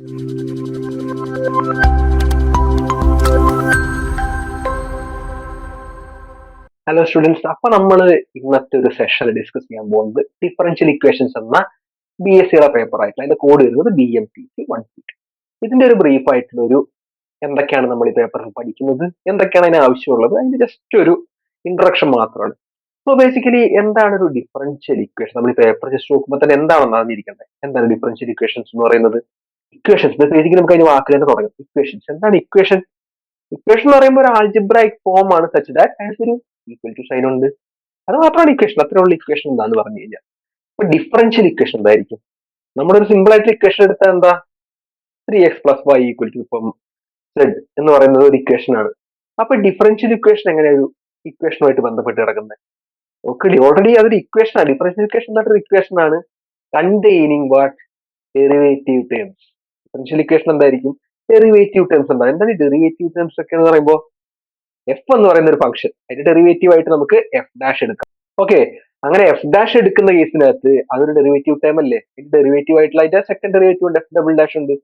Hello students, അപ്പൊ നമ്മൾ ഇന്നത്തെ ഒരു സെഷൻ ഡിസ്കസ് ചെയ്യാൻ പോകുന്നത് ഡിഫറൻഷ്യൽ ഇക്വേഷൻസ് എന്ന BSc പേപ്പർ ആയിട്ടുള്ള അതിന്റെ കോഡ് വരുന്നത് BMPC-132. ഇതിന്റെ ഒരു ബ്രീഫ് ആയിട്ടുള്ള ഒരു എന്തൊക്കെയാണ് നമ്മൾ ഈ പേപ്പറിൽ പഠിക്കുന്നത്, എന്തൊക്കെയാണ് അതിന് ആവശ്യമുള്ളത്, അതിന്റെ ജസ്റ്റ് ഒരു ഇൻട്രൊഡക്ഷൻ മാത്രമാണ്. സോ ബേസിക്കലി എന്താണ് ഒരു ഡിഫറൻഷ്യൽ ഇക്വേഷൻ? നമ്മൾ ഈ പേപ്പർ ജസ്റ്റ് നോക്കുമ്പോൾ തന്നെ എന്താണെന്ന് അറിഞ്ഞിരിക്കേണ്ടത്. എന്താണ് ഡിഫറൻഷ്യൽ ഇക്വേഷൻസ് എന്ന് പറയുന്നത്? ഇക്വേഷൻസ് ബേസിക്കലി നമുക്ക് അതിന് വാക്കിൽ തന്നെ തുടങ്ങാം. ഇക്വേഷൻസ് എന്താണ്? ഇക്വേഷൻ എന്ന് പറയുമ്പോൾ ഒരു ആൾജിബ്രായിക് ഫോം ആണ്, സച്ച് ദാറ്റ് ഒരു ഈക്വൽ ടു സൈൻ ഉണ്ട്. അത് മാത്രമാണ് ഇക്വേഷൻ. അത്രേ ഉള്ള ഇക്വേഷൻ എന്താന്ന് പറഞ്ഞു കഴിഞ്ഞാൽ. അപ്പൊ ഡിഫറൻഷ്യൽ ഇക്വേഷൻ എന്തായിരിക്കും? നമ്മുടെ ഒരു സിമ്പിൾ ആയിട്ട് ഇക്വേഷൻ എടുത്താൽ എന്താ? 3x + y = ഇപ്പം z എന്ന് പറയുന്നത് ഒരു ഇക്വേഷൻ ആണ്. അപ്പൊ ഡിഫറൻഷ്യൽ ഇക്വേഷൻ എങ്ങനെ ഒരു ഇക്വേഷനുമായിട്ട് ബന്ധപ്പെട്ട് കിടക്കുന്നത്? ഓക്കെ, ഓൾറെഡി അതൊരു ഇക്വേഷൻ ആണ്. ഡിഫറൻഷ്യൽ ഇക്വേഷൻ ഒരു ഇക്വേഷൻ ആണ് containing what? Derivative terms. Differential equation എന്തായിരിക്കും? ഡെറിവേറ്റീവ് ടേംസ് ഉണ്ടാകും. എന്താണ് ഈ ഡെറിവേറ്റീവ് ടേംസ് ഒക്കെ എന്ന് പറയുമ്പോൾ എഫ് എന്ന് പറയുന്ന ഒരു ഫംഗ്ഷൻ, അതിന്റെ ഡെറിവേറ്റീവ് ആയിട്ട് നമുക്ക് f' എടുക്കാം. ഓക്കെ, അങ്ങനെ f' എടുക്കുന്ന കേസിനകത്ത് അതൊരു ഡെറിവേറ്റീവ് ടേം അല്ലേ? ഇതിന്റെ ഡെറിവേറ്റീവ് ആയിട്ടുള്ള അതിന്റെ സെക്കൻഡ് ഡെറിവേറ്റീവ് ഉണ്ട്, f" ഉണ്ട്.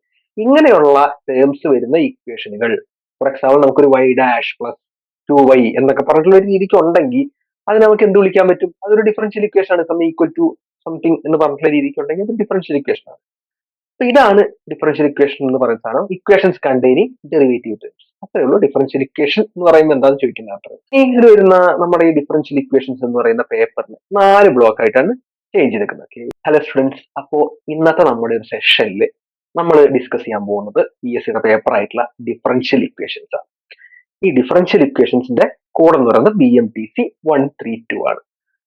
ഇങ്ങനെയുള്ള ടേംസ് വരുന്ന ഇക്വേഷനുകൾ, ഫോർ എക്സാമ്പിൾ നമുക്കൊരു y' + 2y എന്നൊക്കെ പറഞ്ഞിട്ടുള്ള ഒരു രീതിക്ക് ഉണ്ടെങ്കിൽ അത് നമുക്ക് എന്ത് വിളിക്കാൻ പറ്റും? അതൊരു ഡിഫറൻഷ്യൽ ഇക്വേഷൻ ആണ്. ഈക്വൽ ടു സംതിങ് എന്ന് പറഞ്ഞിട്ടുള്ള രീതിക്ക് ഉണ്ടെങ്കിൽ അത് ഡിഫറൻഷ്യൽ ഇക്വേഷൻ ആണ്. അപ്പൊ ഇതാണ് ഡിഫറൻഷ്യൽ ഇക്വേഷൻ എന്ന് പറയുന്ന സാധനം. Equations containing derivative terms. അത്രേ ഉള്ളൂ ഡിഫറൻഷ്യൽ ഇക്വേഷൻ എന്ന് പറയുമ്പോൾ എന്താണെന്ന് ചോദിക്കുന്നത് അത്ര. ഇതിൽ വരുന്ന നമ്മുടെ ഈ ഡിഫറൻഷ്യൽ ഇക്വേഷൻസ് എന്ന് പറയുന്ന പേപ്പറിന് 4 ബ്ലോക്ക് ആയിട്ടാണ് ചേഞ്ച് ചെയ്തിരിക്കുന്നത്. ഹലോ സ്റ്റുഡൻസ്, അപ്പോ ഇന്നത്തെ നമ്മുടെ ഒരു സെഷനിൽ നമ്മൾ ഡിസ്കസ് ചെയ്യാൻ പോകുന്നത് BSc പേപ്പർ ആയിട്ടുള്ള ഡിഫറൻഷ്യൽ ഇക്വേഷൻസ് ആണ്. ഈ ഡിഫറൻഷ്യൽ ഇക്വേഷൻസിന്റെ കോഡ് എന്ന് പറയുന്നത് BMPC-132 ആണ്.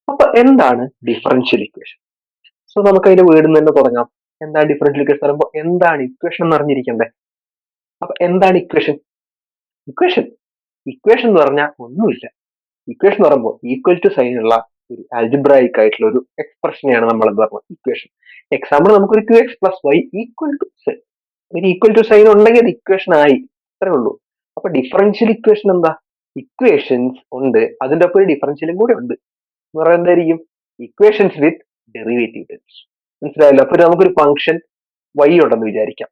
അപ്പൊ എന്താണ് ഡിഫറൻഷ്യൽ ഇക്വേഷൻ? സോ നമുക്ക് അതിന്റെ വീടിൽ തന്നെ തുടങ്ങാം. എന്താണ് ഡിഫറൻഷ്യൽ ഇക്വേഷൻ പറയുമ്പോൾ എന്താണ് ഇക്വേഷൻ എന്ന് അറിഞ്ഞിരിക്കണ്ടേ? അപ്പൊ എന്താണ് ഇക്വേഷൻ? ഇക്വേഷൻ എന്ന് പറഞ്ഞാൽ ഒന്നുമില്ല. ഇക്വേഷൻ എന്ന് പറയുമ്പോൾ ഈക്വൽ ടു സൈൻ ഉള്ള ഒരു ആൽജിബ്രായിക് ആയിട്ടുള്ള ഒരു എക്സ്പ്രഷനെയാണ് നമ്മൾ എന്ത് പറഞ്ഞത്? ഇക്വേഷൻ. എക്സാമ്പിൾ നമുക്കൊരു 2x + y = z. ഒരു ഈക്വൽ ടു സൈൻ ഉണ്ടെങ്കിൽ അത് ഇക്വേഷൻ ആയി. അത്രേ ഉള്ളൂ. അപ്പൊ ഡിഫറൻഷ്യൽ ഇക്വേഷൻ എന്താ? ഇക്വേഷൻസ് ഉണ്ട്, അതിന്റെ ഒപ്പം ഒരു ഡിഫറൻഷ്യലും കൂടെ ഉണ്ട് എന്ന് പറയുന്നത് എന്തായിരിക്കും? ഇക്വേഷൻസ് വിത്ത് ഡെറിവേറ്റീവ് ടേംസ്. മനസ്സിലായല്ലോ? അപ്പൊ നമുക്കൊരു ഫംഗ്ഷൻ y ഉണ്ടെന്ന് വിചാരിക്കാം.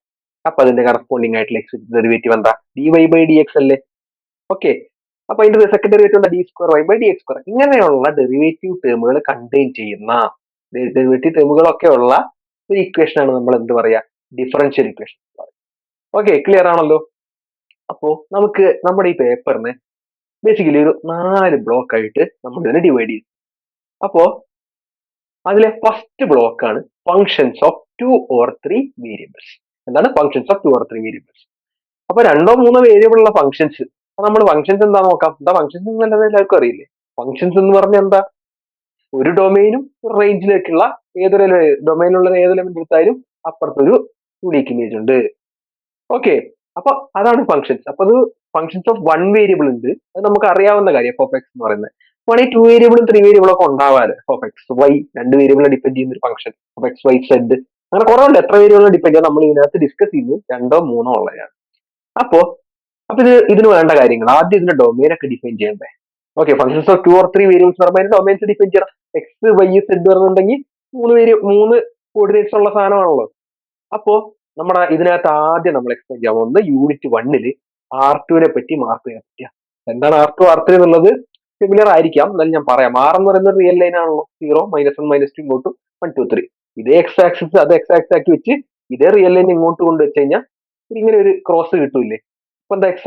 അപ്പൊ അതിന്റെ കറസ്പോണ്ടിങ് ആയിട്ടുള്ള x ഡെറിവേറ്റീവ് എന്താ? dy/dx അല്ലേ? ഓക്കെ, അപ്പൊ അതിന്റെ സെക്കൻഡ് ഡെറിവേറ്റീവ് എന്താ? d²y/dx². ഇങ്ങനെയുള്ള ഡെറിവേറ്റീവ് ടേമുകൾ കണ്ടെയ്ൻ ചെയ്യുന്ന ഡെറിവേറ്റീവ് ടേമുകളൊക്കെ ഉള്ള ഒരു ഇക്വേഷൻ ആണ് നമ്മൾ എന്ത് പറയാ? Differential equation. ഓക്കെ, ക്ലിയർ ആണല്ലോ? അപ്പോ നമുക്ക് നമ്മുടെ ഈ പേപ്പറിനെ ബേസിക്കലി ഒരു 4 ബ്ലോക്ക് ആയിട്ട് നമ്മൾ ഇതിനെ ഡിവൈഡ് ചെയ്യും. അപ്പോ അതിലെ ഫസ്റ്റ് ബ്ലോക്ക് ആണ് ഫങ്ഷൻസ് ഓഫ് 2 or 3 വേരിയബിൾസ്. എന്താണ് ഫങ്ഷൻസ് ഓഫ് 2 or 3 വേരിയബിൾസ്? അപ്പൊ 2 or 3 വേരിയബിൾ ഉള്ള ഫങ്ഷൻസ്. അപ്പൊ നമ്മൾ ഫങ്ഷൻസ് എന്താ നോക്കാം. എന്താ ഫങ്ഷൻസ് എന്നുള്ളത് എല്ലാവർക്കും അറിയില്ലേ? ഫങ്ഷൻസ് എന്ന് പറഞ്ഞാൽ എന്താ? ഒരു ഡൊമൈനും ഒരു റേഞ്ചിലേക്കുള്ള ഏതൊരു ഡൊമൈനിലുള്ള ഏത് എലമെന്റ് എടുത്താലും അപ്പുറത്തൊരു യൂണിക് ഇമേജ് ഉണ്ട്. ഓക്കെ, അപ്പൊ അതാണ് ഫങ്ഷൻസ്. അപ്പൊ അത് ഫങ്ഷൻസ് ഓഫ് 1 വേരിയബിൾ ഉണ്ട്, അത് നമുക്ക് അറിയാവുന്ന കാര്യം. f(x) എന്ന് പറയുന്നത് 2 വേരിയബിളും 3 വേരിയബിളും ഒക്കെ ഉണ്ടാവാറ്. f(x, y) 2 വേരിയബിളെ ഡിപെൻഡ് ചെയ്യുന്ന ഒരു ഫംഗ്ഷൻ f(x, y, z) അങ്ങനെ കുറെ ഉണ്ട്. എത്ര വേരിയബിളെ ഡിപെൻഡ് ചെയ്യാൻ നമ്മൾ ഇതിനകത്ത് ഡിസ്കസ് ചെയ്യുന്നത് 2 or 3 ഉള്ളതാണ്. അപ്പൊ ഇതിന് വേണ്ട കാര്യങ്ങൾ ആദ്യം ഇതിന്റെ ഡൊമൈൻ ഒക്കെ ഡിഫൈൻ ചെയ്യണ്ടേ? Okay, functions of 2 or 3 variables പറയുമ്പോൾ അതിന്റെ ഡൊമൈൻസ് ഡിഫൈൻ ചെയ്യണം. x, y, z പറഞ്ഞിട്ടുണ്ടെങ്കിൽ 3 കോർഡിനേറ്റ്സ് ഉള്ള സാധനമാണല്ലോ. അപ്പോ നമ്മുടെ ഇതിനകത്ത് ആദ്യം നമ്മൾ എക്സ്പ്ലെയിൻ ചെയ്യാൻ പോകുന്നത് യൂണിറ്റ് 1 R2 പറ്റി മാർക്ക് ചെയ്യാൻ പറ്റിയ എന്താണ് R2 R3 എന്നുള്ളത് സിമിലർ ആയിരിക്കാം, എന്നാലും ഞാൻ പറയാം. R എന്ന് പറയുന്നത് റിയൽ ലൈൻ ആണല്ലോ. 0, -1, -2 ഇങ്ങോട്ടും 1, 2, 3. ഇതേ എക്സ് ആക്സിസ് അത് എക്സ് ആക്സിസ് ആക്കി വെച്ച് ഇതേ റിയൽ ലൈൻ ഇങ്ങോട്ട് കൊണ്ട് വെച്ച് കഴിഞ്ഞാൽ ഇങ്ങനെ ഒരു ക്രോസ് കിട്ടൂലേ? അപ്പൊ എന്താ x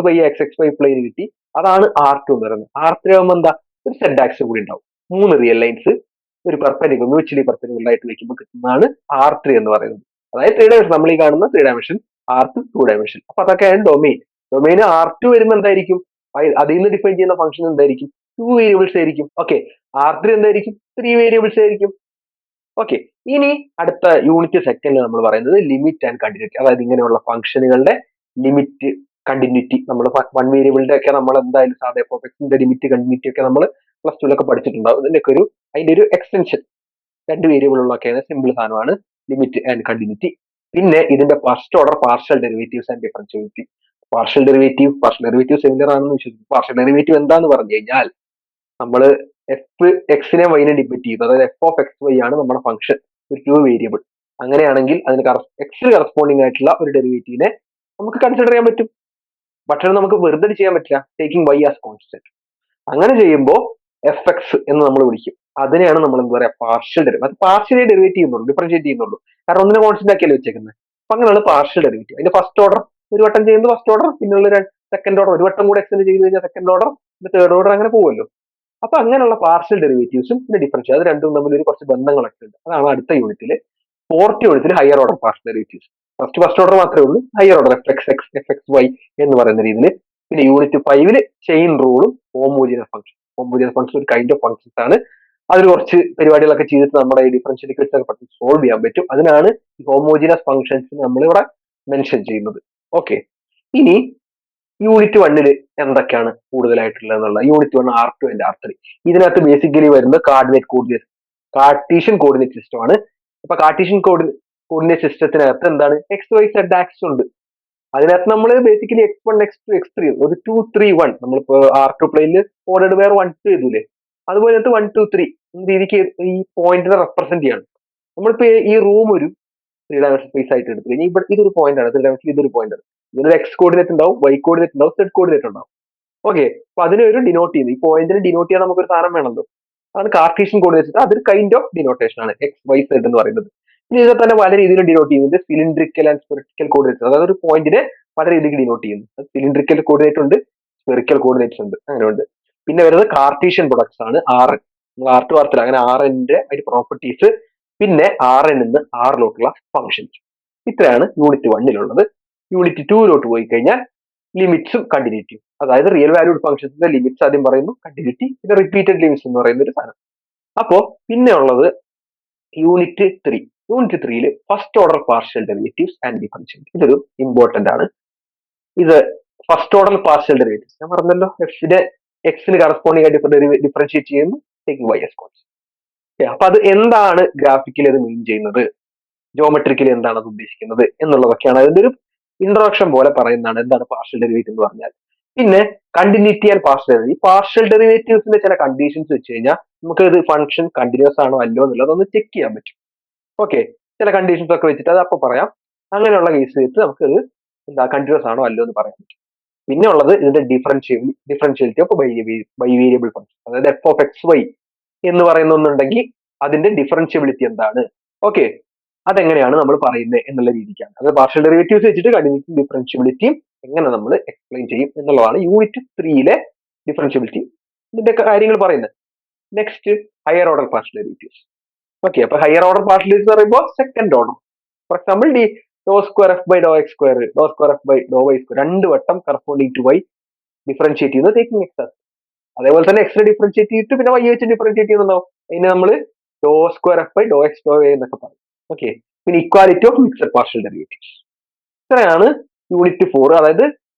y പ്ലെയിൻ കിട്ടി. അതാണ് R2 എന്ന് പറയുന്നത്. R3 ആകുമ്പോൾ എന്താ? ഒരു സെഡ് ആക്സിസ് കൂടി ഉണ്ടാവും. 3 റിയൽ ലൈൻസ് ഒരു പെർപെൻഡിക്കുലർ മ്യൂച്വലി പെർപെൻഡിക്കുലർ ആയിട്ട് വെക്കുമ്പോൾ കിട്ടുന്നതാണ് R3 എന്ന് പറയുന്നത്. അതായത് 3 ഡയമെൻഷൻ. നമ്മൾ ഈ കാണുന്ന 3 ഡയമെൻഷൻ, R2 2 ഡയമെൻഷൻ. അപ്പൊ അതൊക്കെയാണ് ഡൊമൈൻ. ഡൊമൈൻ R2 വരുമ്പോൾ എന്തായിരിക്കും? അതിൽ നിന്ന് ഡിഫൈൻ ചെയ്യുന്ന ഫംഗ്ഷൻ എന്തായിരിക്കും? 2 വേരിയബിൾസ് ആയിരിക്കും. ഓക്കെ, R3 എന്തായിരിക്കും? 3 വേരിയബിൾസ് ആയിരിക്കും. ഓക്കെ, ഇനി അടുത്ത യൂണിറ്റ് സെക്കൻഡ് നമ്മൾ പറയുന്നത് ലിമിറ്റ് ആൻഡ് കണ്ടിന്യൂറ്റി. അതായത് ഇങ്ങനെയുള്ള ഫംഗ്ഷനുകളുടെ ലിമിറ്റ്, കണ്ടിന്യൂറ്റി. നമ്മൾ 1 വേരിയബിളിന്റെ ഒക്കെ നമ്മൾ എന്തായാലും സാധാ f(x)ന്റെ ലിമിറ്റ്, കണ്ടിന്യൂറ്റി ഒക്കെ നമ്മൾ +2 പഠിച്ചിട്ടുണ്ടാവും. ഇതിന്റെയൊക്കെ അതിന്റെ ഒരു എക്സ്റ്റൻഷൻ 2 വേരിയബിളുകളൊക്കെ സിമ്പിൾ സാധനമാണ് ലിമിറ്റ് ആൻഡ് കണ്ടിന്യൂറ്റി. പിന്നെ ഇതിന്റെ first order partial derivatives and differentiability. Partial derivative similar ആണെന്ന് വിശ്വസിക്കുന്നു. പാർഷ്യൽ ഡെറിവേറ്റീവ് എന്താന്ന് പറഞ്ഞു കഴിഞ്ഞാൽ നമ്മൾ എഫ് എക്സിനെ വൈനെ ഡിപെൻഡ് ചെയ്യുന്നത്, അതായത് f(x, y) ആണ് നമ്മുടെ ഫംഗ്ഷൻ, ഒരു 2 വേരിയബിൾ. അങ്ങനെയാണെങ്കിൽ അതിന് എക്സിന് കറസ്പോണ്ടിങ് ആയിട്ടുള്ള ഒരു ഡെറിവേറ്റീവിനെ നമുക്ക് കൺസിഡർ ചെയ്യാൻ പറ്റും. പക്ഷെ നമുക്ക് വെറുതെ ചെയ്യാൻ പറ്റില്ല, ടേക്കിംഗ് y ആസ് കോൺസ്റ്റന്റ്. അങ്ങനെ ചെയ്യുമ്പോൾ എഫ് എക്സ് എന്ന് നമ്മൾ വിളിക്കും. അതിനെയാണ് നമ്മൾ എന്താ പറയാ പാർഷ്യൽ ഡെറിവേറ്റീവ്. അത് പാർഷ്യലി ഡെറിവേറ്റ് ചെയ്യുന്നുള്ളൂ, ഡിഫറൻഷിയേറ്റ് ചെയ്യുന്നുള്ളൂ. കാരണം ഒന്നിനെ കോൺസ്റ്റന്റ് ആക്കിയല്ലേ വെച്ചേക്കുന്നത്. അപ്പൊ അങ്ങനെയുള്ള പാർഷ്യൽ ഡെറിവേറ്റീവ്. അതിന്റെ ഫസ്റ്റ് ഓർഡർ ഒരു വട്ടം ചെയ്യുന്നത് ഫസ്റ്റ് ഓർഡർ, പിന്നുള്ള സെക്കൻഡ് ഓർഡർ ഒരു വട്ടം കൂടെ എക്സ്റ്റെൻഡ് ചെയ്ത് കഴിഞ്ഞാൽ സെക്കൻഡ് ഓർഡർ, പിന്നെ തേർഡ് ഓർഡർ, അങ്ങനെ പോകുമല്ലോ. അപ്പൊ അങ്ങനെയുള്ള പാർഷ്യൽ ഡെറിവേറ്റീവ്സും പിന്നെ ഡിഫറൻഷ്യൽ, അത് രണ്ടും തമ്മിൽ ഒരു കുറച്ച് ബന്ധങ്ങളൊക്കെ ഉണ്ട്. അതാണ് അടുത്ത യൂണിറ്റിൽ, ഫോർത്ത് യൂണിറ്റിൽ higher order partial derivatives. First order മാത്രമേ ഉള്ളൂ, higher order F X X, F X Y എന്ന് പറയുന്ന രീതിയിൽ. പിന്നെ യൂണിറ്റ് 5 ചെയിൻ റൂളും ഹോമോജിനസ് ഫംഗ്ഷൻ. ഹോമോജിനസ് ഫംഗ്ഷൻ ഒരു കൈൻഡ് ഓഫ് ഫംഗ്ഷൻസ് ആണ്. അതിൽ കുറച്ച് പരിപാടികളൊക്കെ ചെയ്തിട്ട് നമ്മുടെ ഈ ഡിഫറൻഷ്യൽ ഇക്വേഷൻസ് ഒക്കെ പെട്ടെന്ന് സോൾവ് ചെയ്യാൻ പറ്റും. അതിനാണ് ഈ ഹോമോജിനസ് ഫംഗ്ഷൻസ് നമ്മൾ ഇവിടെ മെൻഷൻ ചെയ്യുന്നത്. ഓക്കെ, ഇനി യൂണിറ്റ് 1 എന്തൊക്കെയാണ് കൂടുതലായിട്ടുള്ളത് എന്നുള്ള യൂണിറ്റ് 1 R2 ആൻഡ് R3. ഇതിനകത്ത് ബേസിക്കലി വരുന്നത് കാർട്ടീഷ്യൻ കോർഡിനേറ്റ് സിസ്റ്റം ആണ്. അപ്പൊ കാർട്ടീഷ്യൻ കോർഡിനേറ്റ് സിസ്റ്റത്തിനകത്ത് എന്താണ് എക്സ് വൈ സെഡ് ആക്സിസ് ഉണ്ട്. അതിനകത്ത് നമ്മൾ ബേസിക്കലി x1 x2 x3 ഒരു 2 3 1 നമ്മളിപ്പോ R2 പ്ലെയിനിൽ ഓർഡേഡ് വേറെ 1 2 ചെയ്തൂലേ, അതുപോലെ 1 2 3 രീതിക്ക് ഈ പോയിന്റിനെ റെപ്രസെന്റ് ചെയ്യണം. നമ്മളിപ്പോ ഈ റൂം ഒരു 3 ഡയമെൻഷൻ സ്പേസ് ആയിട്ട് എടുത്തു കഴിഞ്ഞാൽ ഇവിടെ ഇതൊരു പോയിന്റ് ആണ്, 3 ഡയമെൻഷൻ ഇതൊരു പോയിന്റ് ആണ്. ഇതിനൊരു എക്സ് കോർഡിനേറ്റ് ഉണ്ടാവും, വൈ കോർഡിനേറ്റ് ഉണ്ടാവും, സെഡ് കോർഡിനേറ്റ് ഉണ്ടാവും. ഓക്കെ, അപ്പൊ അതിനെ ഒരു ഡിനോട്ട് ചെയ്യുന്നത്, ഈ പോയിന്റിനെ ഡിനോട്ട് ചെയ്യാൻ നമുക്കൊരു സാധനം വേണമല്ലോ. അതാണ് കാർട്ടീഷ്യൻ കോർഡിനേറ്റ്. അതൊരു കൈൻഡ് ഓഫ് ഡിനോട്ടേഷൻ ആണ് എക്സ് വൈ സെഡ് എന്ന് പറയുന്നത്. ഇനി ഇതിനെ തന്നെ പല രീതിയിൽ ഡിനോട്ട് ചെയ്യുന്നുണ്ട്. സിലിണ്ട്രിക്കൽ ആൻഡ് സ്പെറിക്കൽ കോർഡിനേറ്റ്, അതായത് ഒരു പോയിന്റിനെ പല രീതിക്ക് ഡിനോട്ട് ചെയ്യുന്നു. സിലിണ്ട്രിക്കൽ കോർഡിനേറ്റ് ഉണ്ട്, സ്പെറിക്കൽ കോർഡിനേറ്റ്സ് ഉണ്ട്, അങ്ങനെ ഉണ്ട്. പിന്നെ വരുന്നത് കാർട്ടീഷ്യൻ പ്രൊഡക്ട്സ് ആണ്, ആർ എൻ. R2 R3 അങ്ങനെ RNന്റെ അതിന്റെ പ്രോപ്പർട്ടീസ്, പിന്നെ RN നിന്ന് ആറിലോട്ടുള്ള ഫംഗ്ഷൻസ്. ഇത്രയാണ് യൂണിറ്റ് 1 യൂണിറ്റ് 2 പോയി കഴിഞ്ഞാൽ ലിമിറ്റ്സും കണ്ടിന്യൂറ്റിയും, അതായത് റിയൽ വാല്യൂഡ് ഫംഗ്ഷൻസിന്റെ ലിമിറ്റ്സ് ആദ്യം പറയുന്നു, കണ്ടിന്യൂറ്റി, പിന്നെ റിപ്പീറ്റഡ് ലിമിറ്റ്സ് എന്ന് പറയുന്ന ഒരു സാധനം. അപ്പോ പിന്നെ ഉള്ളത് unit 3. Unit 3 first order partial derivatives and differential. ഇതൊരു ഇമ്പോർട്ടന്റ് ആണ്. ഇത് ഫസ്റ്റ് ഓർഡർ പാർഷ്യൽ ഡെറിവേറ്റീവ്സ് ഞാൻ പറഞ്ഞല്ലോ, എക്സിന് കറസ്പോണ്ടിങ് ആയിട്ട് ഡിഫറൻഷിയേറ്റ് ചെയ്യുന്നു, ടേക്കിംഗ് y as constant. അപ്പൊ അത് എന്താണ് ഗ്രാഫിക്കലി അത് മീൻ ചെയ്യുന്നത്, ജോമെട്രിക്കലി എന്താണ് അത് ഉദ്ദേശിക്കുന്നത് എന്നുള്ളതൊക്കെയാണ് അതിന്റെ ഒരു ഇൻട്രൊഡക്ഷൻ പോലെ പറയുന്നതാണ് എന്താണ് പാർഷ്യൽ ഡെറിവേറ്റീവ് എന്ന് പറഞ്ഞാൽ. പിന്നെ കണ്ടിന്യൂറ്റി ആൻഡ് പാർഷ്യൽ ഡെറിവേറ്റീവ്സിന്റെ ചില കണ്ടീഷൻസ് വെച്ച് കഴിഞ്ഞാൽ നമുക്ക് ഇത് ഫംഗ്ഷൻ കണ്ടിന്യൂസ് ആണോ അല്ലോ എന്നുള്ളത് ഒന്ന് ചെക്ക് ചെയ്യാൻ പറ്റും. ഓക്കെ, ചില കണ്ടീഷൻസ് ഒക്കെ വെച്ചിട്ട് അത് അപ്പൊ പറയാം. അങ്ങനെയുള്ള കേസ് വെച്ച് നമുക്ക് ഇത് എന്താ കണ്ടിന്യൂസ് ആണോ അല്ലോ എന്ന് പറയാൻ പറ്റും. പിന്നെ ഉള്ളത് ഇതിന്റെ ഡിഫറൻഷ്യാലിറ്റി ഓഫ് ബൈ വേരിയബിൾ ഫംഗ്ഷൻ, അതായത് എഫ് ഓഫ് എക്സ് വൈ എന്ന് പറയുന്നുണ്ടെങ്കിൽ അതിന്റെ ഡിഫറൻഷ്യബിലിറ്റി എന്താണ്, ഓക്കെ, അതെങ്ങനെയാണ് നമ്മൾ പറയുന്നത് എന്നുള്ള രീതിക്കാണ്. അത് പാർഷ്യൽ ഡെറിവേറ്റീവ്സ് വെച്ചിട്ട് കണ്ടിന്യൂറ്റിയും ഡിഫറൻഷ്യബിലിറ്റിയും എങ്ങനെ നമ്മൾ എക്സ്പ്ലെയിൻ ചെയ്യും എന്നുള്ളതാണ് യൂണിറ്റ് 3 ഡിഫറൻഷ്യബിലിറ്റി ഇതിന്റെ കാര്യങ്ങൾ പറയുന്നത്. Next higher order partial derivatives. Okay, അപ്പൊ ഹയർ ഓർഡർ പാർഷ്യൽ ഡെറിവേറ്റീവ്സ് പറയുമ്പോൾ second order. For example doe square F by Dr X square, doe square F by doe Y square, 2 വട്ടം corresponding to Y differentiate ചെയ്യുന്നത് taking X. അതേപോലെ തന്നെ X differentiate ചെയ്തിട്ട് പിന്നെ Y വെച്ച് differentiate ചെയ്യുന്നുണ്ടാവും. അതിന് നമ്മൾ doh square F by Dr X doh Y എന്നൊക്കെ പറയും. ഓക്കെ, പിന്നെ equality of mixed partial derivatives. ഇത്രയാണ് യൂണിറ്റ് 4. അതായത്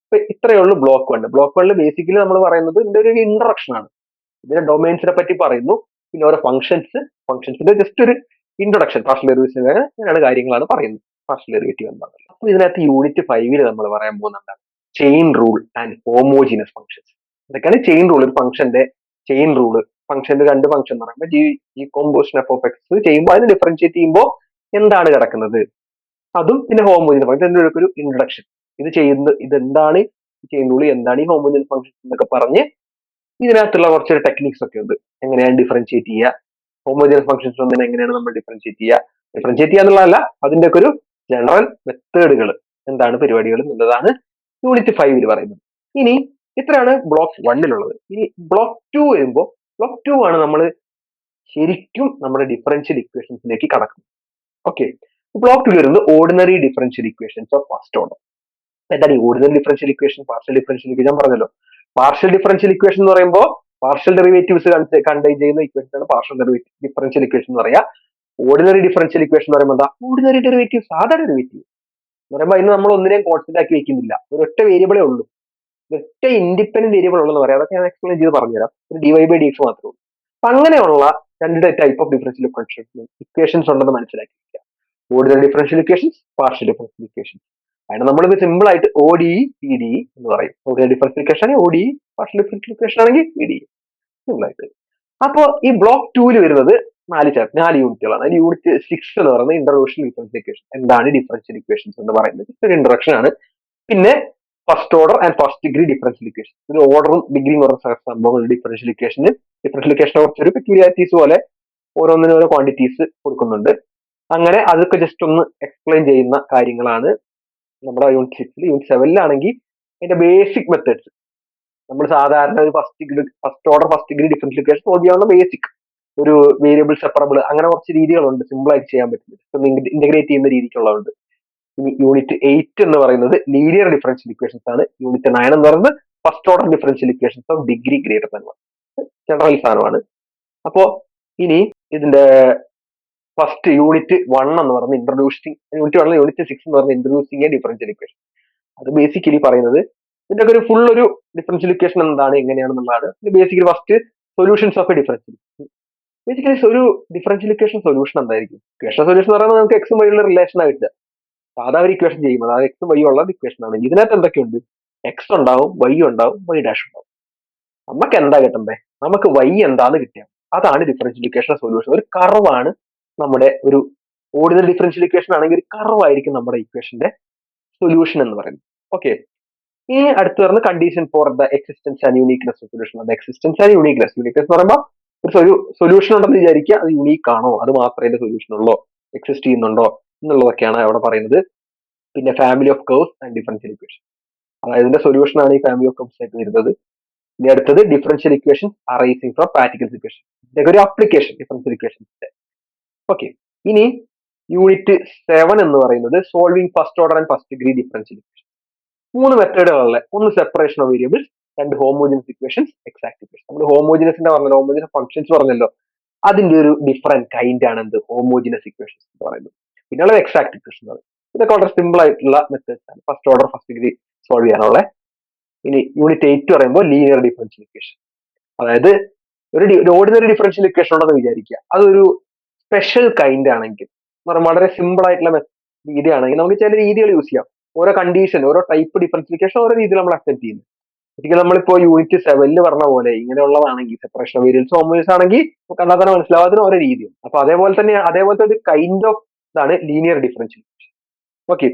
ഇത്രയേ ഉള്ളൂ ബ്ലോക്ക് 1. ബ്ലോക്ക് 1 ബേസിക്കലി നമ്മൾ പറയുന്നത് ഇതിന്റെ ഒരു ഇൻട്രൊഡക്ഷൻ ആണ്. ഇതിന്റെ ഡൊമൈൻസിനെ പറ്റി പറയുന്നു, പിന്നെ ഓരോ ഫംഗ്ഷൻസിന്റെ ജസ്റ്റ് ഒരു ഇൻട്രൊഡക്ഷൻ. പാർഷ്യൽ ഡെറിവേറ്റീവ്സിന്റെ അങ്ങനെയാണ് കാര്യങ്ങളാണ് പറയുന്നത്. പാർഷ്യൽ ഡെറിവേറ്റീവ് എന്താണ്. അപ്പൊ ഇതിനകത്ത് യൂണിറ്റ് 5 നമ്മൾ പറയാൻ പോകുന്നത് chain rule and homogeneous functions. ഇതൊക്കെയാണ് ചെയിൻ റൂൾ. ഒരു ഫംഗ്ഷന്റെ ചെയിൻ റൂള്, ഫംഗ്ഷന്റെ 2 ഫംഗ്ഷൻ എന്ന് പറയുമ്പോൾ ഈ കോമ്പോസിഷൻ എഫ് ഓഫ് എക്സ് ചെയ്യുമ്പോൾ അതിന് ഡിഫറൻഷിയേറ്റ് ചെയ്യുമ്പോൾ എന്താണ് കിടക്കുന്നത്, അതും പിന്നെ ഹോമോജിനസ് ഫംഗ്ഷൻ, ഇതിന്റെ ഒരു ഇൻട്രൊഡക്ഷൻ. ഇതെന്താണ് ചെയിൻ റൂൾ, എന്താണ് ഈ ഹോമോജിനസ് ഫംഗ്ഷൻ എന്നൊക്കെ പറഞ്ഞ് ഇതിനകത്തുള്ള കുറച്ച് ടെക്നിക്സ് ഒക്കെ ഉണ്ട്. എങ്ങനെയാണ് ഡിഫറൻഷിയേറ്റ് ചെയ്യുക, ഹോമോജിനസ് ഫംഗ്ഷൻസ് ഒന്നിനെ എങ്ങനെയാണ് നമ്മൾ ഡിഫറൻഷിയേറ്റ് ചെയ്യുക എന്നുള്ളതല്ല, അതിന്റെ ഒക്കെ ഒരു ജനറൽ മെത്തേഡുകൾ എന്താണ് പരിപാടികൾ എന്നുള്ളതാണ് യൂണിറ്റ് 5 പറയുന്നത്. ഇനി ഇത്രയാണ് ബ്ലോക്ക് 1 ഇനി ബ്ലോക്ക് 2 വരുമ്പോൾ, ബ്ലോക്ക് 2 ആണ് നമ്മൾ ശരിക്കും നമ്മുടെ ഡിഫറൻഷ്യൽ ഇക്വേഷൻസിലേക്ക് കടക്കുന്നത്. ഓക്കെ, ബ്ലോക്ക് 2 വരുന്നത് ordinary differential equations of first order. എന്താണ് ഈ ordinary differential equation, partial differential equation ഞാൻ പറഞ്ഞല്ലോ. പാർഷ്യൽ ഡിഫറൻഷ്യൽ ഇക്വേഷൻ എന്ന് പറയുമ്പോൾ പാർഷ്യൽ ഡെറിവേറ്റീവ്സ് കണ്ടെയ്ൻ ചെയ്യുന്ന ഇക്വേഷൻ ആണ് പാർഷ്യൽ ഡിഫറൻഷ്യൽ ഇക്വേഷൻ എന്ന് പറയാ. ഓർഡിനറി ഡിഫറൻഷ്യൽ ഇക്വേഷൻ എന്ന് പറയുമ്പോൾ എന്താ, ഓർഡിനറി ഡെറിവേറ്റീവ്, സാധാ ഡെറിവേറ്റീവ് എന്ന് പറയുമ്പോൾ അതിന് നമ്മൾ ഒന്നിനെയും കോൺസ്റ്റന്റ് ആക്കി വെക്കുന്നില്ല, ഒരൊറ്റ വേരിയബിളേ ഉള്ളൂ, ഒറ്റ ഇൻഡിപെൻഡന്റ് വേരിയബിൾ ഉള്ളതെന്ന് പറയാം. അതൊക്കെ ഞാൻ എക്സ്പ്ലെയിൻ ചെയ്ത് പറഞ്ഞുതരാം. ഒരു dy/dx മാത്രമേ ഉള്ളൂ. അപ്പൊ അങ്ങനെയുള്ള 2 ടൈപ്പ് ഓഫ് ഡിഫറൻഷ്യൽ ഇക്വേഷൻസ് ഉണ്ടെന്ന് മനസ്സിലാക്കിയിരിക്കുക. Ordinary differential equations, partial differential equations. അതിന് നമ്മൾ സിമ്പിൾ ആയിട്ട് ODE PDE എന്ന് പറയും. ഓർഡിനറി ഡിഫറൻഷ്യൽ ഇക്വേഷൻ ആണെങ്കിൽ ODE, പാർഷ്യൽ ഡിഫറൻഷ്യൽ ഇക്വേഷൻ ആണെങ്കിൽ PDE, സിമ്പിൾ ആയിട്ട്. അപ്പോ ഈ ബ്ലോക്ക് 2 വരുന്നത് 4 യൂണിറ്റുകളാണ്. അതിൽ യൂണിറ്റ് 6 എന്ന് പറയുന്നത് ഇൻട്രൊഡക്ഷൻ ഡിഫറൻഷ്യൽ ഇക്വേഷൻ. എന്താണ് ഡിഫറൻഷ്യൽ ഇക്വേഷൻസ് എന്ന് പറയുന്നത് ഒരു ഇൻട്രൊഡക്ഷൻ ആണ്. പിന്നെ first order and first degree differential equation. ഒരു ഓർഡറും ഡിഗ്രിയും പറഞ്ഞ സംഭവങ്ങൾ ഡിഫറൻഷ്യൽ ഇക്വേഷന്. ഡിഫറൻഷ്യൽ ഇക്വേഷനെ കുറച്ചൊരു പെക്യൂരിയാരിറ്റീസ് പോലെ ഓരോന്നിനും ഓരോ ക്വാണ്ടിറ്റീസ് കൊടുക്കുന്നുണ്ട്. അങ്ങനെ അതൊക്കെ ജസ്റ്റ് ഒന്ന് എക്സ്പ്ലെയിൻ ചെയ്യുന്ന കാര്യങ്ങളാണ് നമ്മുടെ യൂണിറ്റ് 6. യൂണിറ്റ് 7 അതിന്റെ ബേസിക് മെത്തേഡ്സ് നമ്മൾ സാധാരണ ഒരു first order first degree differential equation solve ചെയ്യാവുന്ന ബേസിക് ഒരു വേരിയബിൾ സെപ്പറബിൾ അങ്ങനെ കുറച്ച് രീതികളുണ്ട് സിമ്പിൾ ആയിട്ട് ചെയ്യാൻ പറ്റുന്നത് ഇന്റഗ്രേറ്റ് ചെയ്യുന്ന രീതിക്കുള്ളതുണ്ട്. ഇനി യൂണിറ്റ് 8 എന്ന് പറയുന്നത് ലീനിയർ ഡിഫറൻഷ്യൽ ഇക്വേഷൻസ് ആണ്. യൂണിറ്റ് 9 എന്ന് പറയുന്നത് first order differential equations of degree greater than 1. General സാധനമാണ്. അപ്പോ ഇനി ഇതിന്റെ ഫസ്റ്റ് യൂണിറ്റ് 1 എന്ന് പറയുന്നത് ഇൻട്രൊഡ്യൂസിങ് യൂണിറ്റ് 6 എന്ന് പറയുന്നത് ഇൻട്രൊഡ്യൂസിങ് എ ഡിഫറൻഷ്യൽ ഇക്വേഷൻ. അത് ബേസിക്കലി പറയുന്നത് ഇതിന്റെ ഒരു ഫുൾ ഒരു ഡിഫറൻഷ്യൽ ഇക്വേഷൻ എന്താണ് എങ്ങനെയാണെന്നുള്ളതാണ്. Basically first solutions of a differential. Basically ഒരു ഡിഫറൻഷ്യൽ ഇക്വേഷൻ സൊല്യൂഷൻ എന്തായിരിക്കും? ഇക്വേഷൻ സൊല്യൂഷൻ എന്ന് പറയുന്നത് നമുക്ക് എക്സും വൈയുള്ള റിലേഷൻ ആയിട്ട് സാധാ ഒരു ഇക്വേഷൻ ചെയ്യുമ്പോൾ അതായത് എക്സും വൈ ഉള്ള ഇക്വേഷൻ ആണ്. ഇതിനകത്ത് എന്തൊക്കെയുണ്ട്? എക്സ് ഉണ്ടാവും, വൈ ഉണ്ടാവും, വൈ ഡാഷ് ഉണ്ടാവും. നമുക്ക് എന്താ കിട്ടണ്ടേ? നമുക്ക് വൈ എന്താന്ന് കിട്ടിയാൽ അതാണ് ഡിഫറൻഷ്യൽ ഇക്വേഷൻ സൊല്യൂഷൻ. ഒരു കർവാണ് നമ്മുടെ ഒരു ഓർഡിനറി ഡിഫറൻഷ്യൽ ഇക്വേഷൻ ആണെങ്കിൽ ഒരു കർവായിരിക്കും നമ്മുടെ ഇക്വേഷന്റെ സൊല്യൂഷൻ എന്ന് പറയുന്നത്. ഓക്കെ, ഇനി അടുത്ത് വരുന്ന condition for the existence and uniqueness of solution. അത് എക്സിസ്റ്റൻസ് ആൻഡ് യൂണീക്നെസ്. യൂണീക്നെസ് എന്ന് പറയുമ്പോൾ ഒരു സൊല്യൂഷൻ ഉണ്ടെന്ന് വിചാരിക്കുക, അത് യൂണീക്ക് ആണോ, അത് മാത്രമേ അതിന്റെ സൊല്യൂഷൻ ഉള്ളോ, എക്സിസ്റ്റ് ചെയ്യുന്നുണ്ടോ എന്നുള്ളതൊക്കെയാണ് അവിടെ പറയുന്നത്. പിന്നെ family of curves and differential equation, അതായത് ഇതിന്റെ സൊല്യൂഷൻ ആണ് ഈ ഫാമിലി ഓഫ് കർവ്സ് ആയിട്ട് വരുന്നത്. ഇനി അടുത്തത് differential equation arising from particles equation. ഇതൊക്കെ ഒരു അപ്ലിക്കേഷൻ ഡിഫറൻഷ്യൽ ഇക്വേഷൻസിന്റെ. ഓക്കെ, ഇനി യൂണിറ്റ് 7 എന്ന് പറയുന്നത് solving first order and first degree differential equation. 3 മെത്തേഡുകളിലെ ഒന്ന് സെപ്പറേഷൻ ഓഫ് വേരിയബിൾസ്, രണ്ട് ഹോമോജിനസ് ഇക്വേഷൻസ്, എക്സാക്ട് ഇക്വേഷൻ. നമ്മൾ ഹോമോജിനസിന്റെ പറഞ്ഞല്ലോ, ഹോമോജിനസ് ഫംഗ്ഷൻസ് പറഞ്ഞല്ലോ, അതിന്റെ ഒരു ഡിഫറെന്റ് കൈൻഡ് ആണ് എന്ത് ഹോമോജിനസ് ഇക്വേഷൻസ് എന്ന് പറയുന്നത്. പിന്നെയുള്ളത് എക്സാക്ട് ഇക്വേഷൻ എന്ന് പറയുന്നത്. ഇതൊക്കെ വളരെ സിമ്പിൾ ആയിട്ടുള്ള മെത്തേഡ്സ് ആണ് first order first degree solve ചെയ്യാനുള്ള. ഇനി യൂണിറ്റ് 8 പറയുമ്പോൾ ലീനിയർ ഡിഫറൻഷ്യൽ ഇക്വേഷൻ. അതായത് ഒരു ഓർഡിനറി ഡിഫറൻഷ്യൽ ഇക്വേഷൻ ഉണ്ടെന്ന് വിചാരിക്കുക, അതൊരു സ്പെഷ്യൽ കൈൻഡ് ആണെങ്കിൽ വളരെ സിമ്പിൾ ആയിട്ടുള്ള രീതിയാണെങ്കിൽ നമുക്ക് ചില രീതികൾ യൂസ് ചെയ്യാം. ഓരോ കണ്ടീഷൻ ഓരോ ടൈപ്പ് ഡിഫറൻസിഫിക്കേഷൻ ഓരോ രീതിയിൽ നമ്മൾ അക്സെപ്റ്റ് ചെയ്യുന്നു. ശരിക്കും നമ്മളിപ്പോ യൂണിറ്റ് 7 പറഞ്ഞ പോലെ ഇങ്ങനെയുള്ളതാണെങ്കിൽ സെപ്പറേഷൻ ഓഫ് വേരിയബിൾസ് ഹോമോജിനസ് ആണെങ്കിൽ കണ്ടാൽ തന്നെ മനസ്സിലാവാതിന് ഓരോ രീതിയും. അപ്പൊ അതേപോലത്തെ ഒരു കൈൻഡ് ഓഫ് ഇതാണ് ലീനിയർ ഡിഫറൻഷ്യൽ ഇക്വേഷൻ. ഓക്കെ,